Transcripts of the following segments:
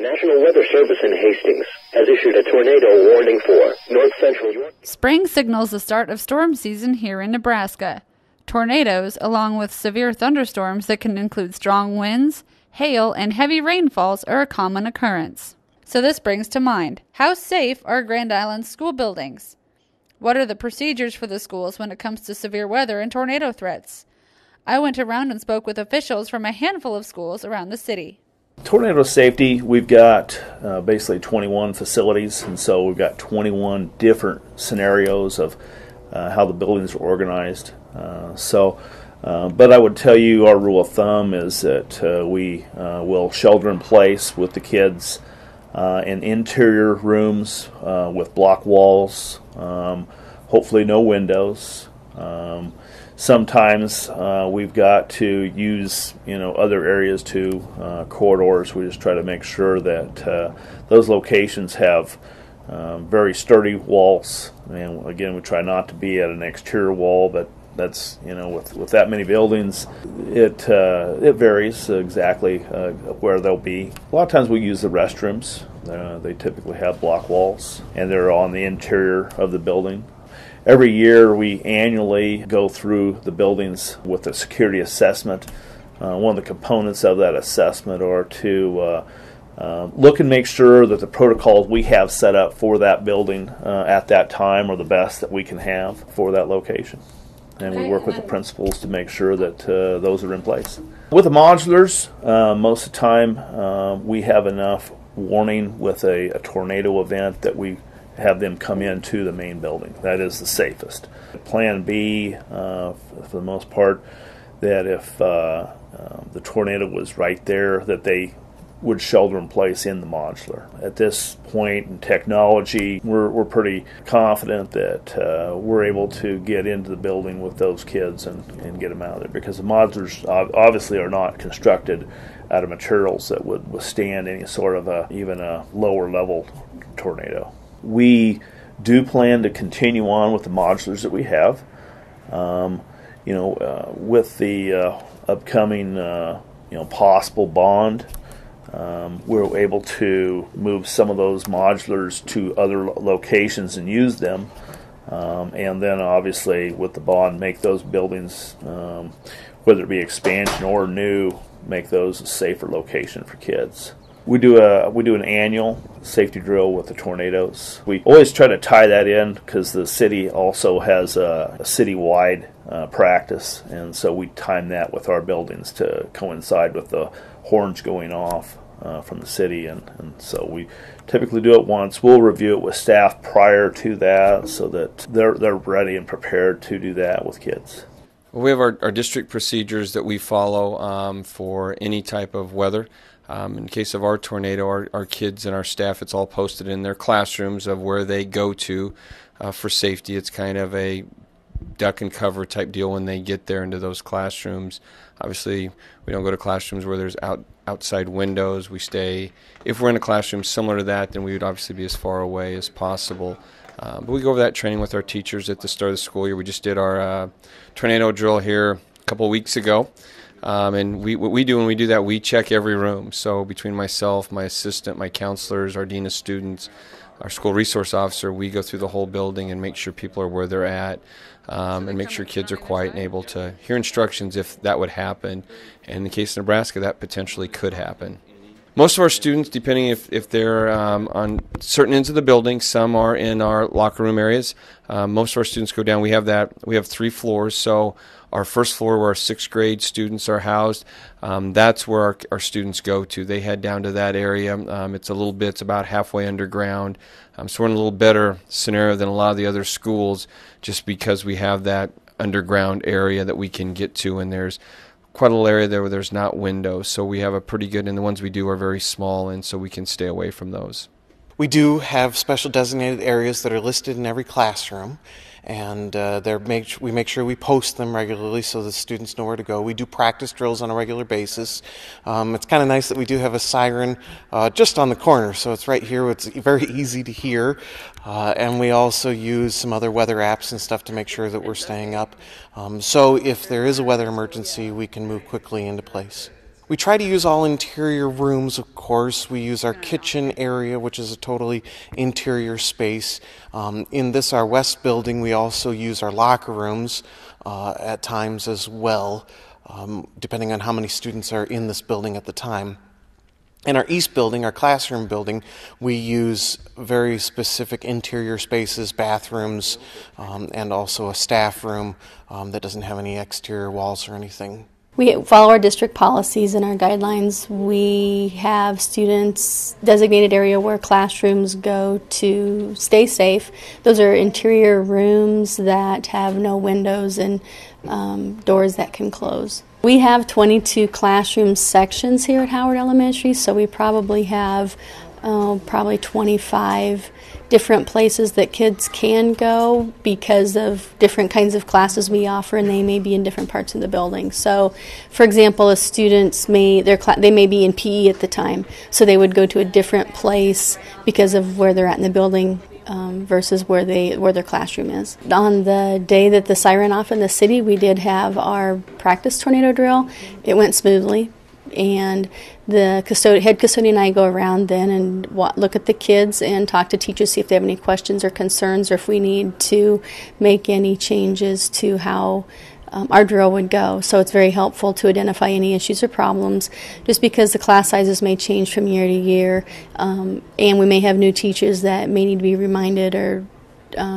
National Weather Service in Hastings has issued a tornado warning for north central York. Spring signals the start of storm season here in Nebraska. Tornadoes, along with severe thunderstorms that can include strong winds, hail, and heavy rainfalls, are a common occurrence. So this brings to mind, how safe are Grand Island's school buildings? What are the procedures for the schools when it comes to severe weather and tornado threats? I went around and spoke with officials from a handful of schools around the city. Tornado safety, we've got basically 21 facilities, and so we've got 21 different scenarios of how the buildings are organized. But I would tell you our rule of thumb is that we will shelter in place with the kids in interior rooms with block walls, hopefully no windows. Sometimes we've got to use other areas too, corridors. We just try to make sure that those locations have very sturdy walls. And again, we try not to be at an exterior wall, but that's with that many buildings, it varies exactly where they'll be. A lot of times we use the restrooms. They typically have block walls, and they're on the interior of the building. Every year we annually go through the buildings with a security assessment. One of the components of that assessment are to look and make sure that the protocols we have set up for that building at that time are the best that we can have for that location. And we work with the principals to make sure that those are in place. With the modulars, most of the time we have enough warning with a tornado event that we have them come into the main building. That is the safest. Plan B, for the most part, that if the tornado was right there, that they would shelter in place in the modular. At this point in technology, we're pretty confident that we're able to get into the building with those kids and get them out of there, because the modulars obviously are not constructed out of materials that would withstand any sort of even a lower level tornado. We do plan to continue on with the modulars that we have. With the upcoming possible bond, we're able to move some of those modulars to other locations and use them, and then obviously with the bond make those buildings, whether it be expansion or new, make those a safer location for kids. We do an annual safety drill with the tornadoes. We always try to tie that in because the city also has a citywide practice, and so we time that with our buildings to coincide with the horns going off from the city, and so we typically do it once. We'll review it with staff prior to that so that they're ready and prepared to do that with kids. Well, we have our district procedures that we follow for any type of weather. In case of our tornado, our kids and our staff, it's all posted in their classrooms of where they go to for safety. It's kind of a duck and cover type deal when they get there into those classrooms. Obviously, we don't go to classrooms where there's outside windows. We stay, if we're in a classroom similar to that, then we would obviously be as far away as possible. But we go over that training with our teachers at the start of the school year. We just did our tornado drill here a couple of weeks ago. And what we do when we do that, we check every room. So between myself, my assistant, my counselors, our dean of students, our school resource officer, we go through the whole building and make sure people are where they're at, and make sure kids are quiet and able to hear instructions if that would happen. And in the case of Nebraska, that potentially could happen. Most of our students, depending if they're on certain ends of the building, some are in our locker room areas. Most of our students go down. We have 3 floors, so our first floor where our 6th grade students are housed, that's where our students go to. They head down to that area. It's about halfway underground. So we're in a little better scenario than a lot of the other schools just because we have that underground area that we can get to, and there's quite a little area there where there's not windows. So we have a pretty good, and the ones we do are very small, and so we can stay away from those. We do have special designated areas that are listed in every classroom, and we make sure we post them regularly so the students know where to go. We do practice drills on a regular basis. It's kind of nice that we do have a siren just on the corner, so it's right here. It's very easy to hear, and we also use some other weather apps and stuff to make sure that we're staying up. So if there is a weather emergency, we can move quickly into place. We try to use all interior rooms, of course. We use our kitchen area, which is a totally interior space. In this, our west building, we also use our locker rooms at times as well, depending on how many students are in this building at the time. In our east building, our classroom building, we use very specific interior spaces, bathrooms, and also a staff room that doesn't have any exterior walls or anything. We follow our district policies and our guidelines. We have students designated area where classrooms go to stay safe. Those are interior rooms that have no windows and doors that can close. We have 22 classroom sections here at Howard Elementary, so we probably have probably 25 different places that kids can go because of different kinds of classes we offer, and they may be in different parts of the building. So, for example, students may be in PE at the time, so they would go to a different place because of where they're at in the building versus where their classroom is. On the day that the siren off in the city, we did have our practice tornado drill. It went smoothly. And the head custodian and I go around then and look at the kids and talk to teachers, see if they have any questions or concerns, or if we need to make any changes to how our drill would go. So it's very helpful to identify any issues or problems, just because the class sizes may change from year to year, and we may have new teachers that may need to be reminded or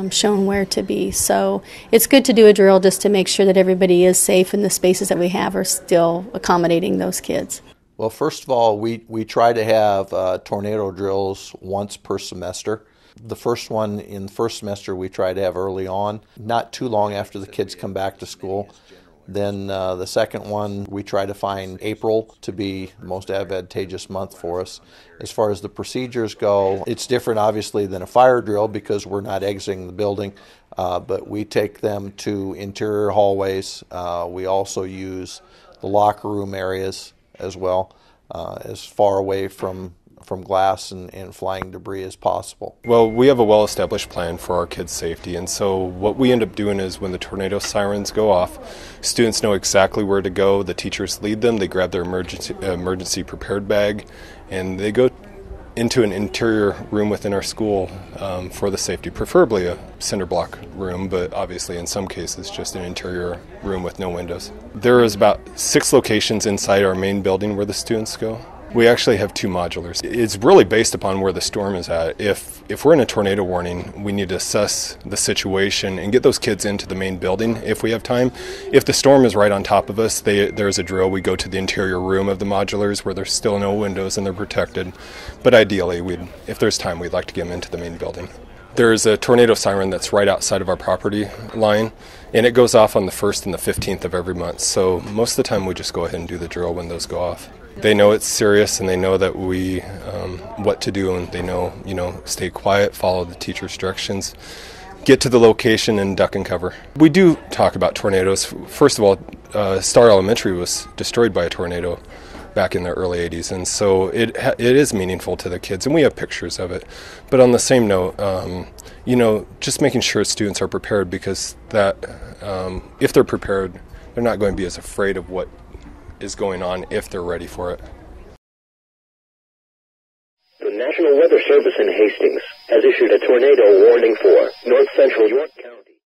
shown where to be. So it's good to do a drill just to make sure that everybody is safe and the spaces that we have are still accommodating those kids. Well, first of all, we try to have tornado drills once per semester. The first one in the first semester we try to have early on, not too long after the kids come back to school. Then the second one, we try to find April to be the most advantageous month for us. As far as the procedures go, it's different obviously than a fire drill because we're not exiting the building, but we take them to interior hallways. We also use the locker room areas as well, as far away from glass and flying debris as possible. Well, we have a well-established plan for our kids' safety, and so what we end up doing is when the tornado sirens go off, students know exactly where to go. The teachers lead them. They grab their emergency prepared bag, and they go into an interior room within our school for the safety, preferably a cinder block room, but obviously in some cases just an interior room with no windows. There is about 6 locations inside our main building where the students go. We actually have 2 modulars. It's really based upon where the storm is at. If we're in a tornado warning, we need to assess the situation and get those kids into the main building if we have time. If the storm is right on top of us, there's a drill. We go to the interior room of the modulars where there's still no windows and they're protected. But ideally, if there's time, we'd like to get them into the main building. There's a tornado siren that's right outside of our property line, and it goes off on the 1st and the 15th of every month. So most of the time we just go ahead and do the drill when those go off. They know it's serious, and they know that we what to do, and they know, stay quiet, follow the teacher's directions, get to the location, and duck and cover. We do talk about tornadoes. First of all, Star Elementary was destroyed by a tornado back in the early 80s, and so it is meaningful to the kids, and we have pictures of it. But on the same note, just making sure students are prepared, because that if they're prepared, they're not going to be as afraid of what is going on if they're ready for it. The National Weather Service in Hastings has issued a tornado warning for north central York County.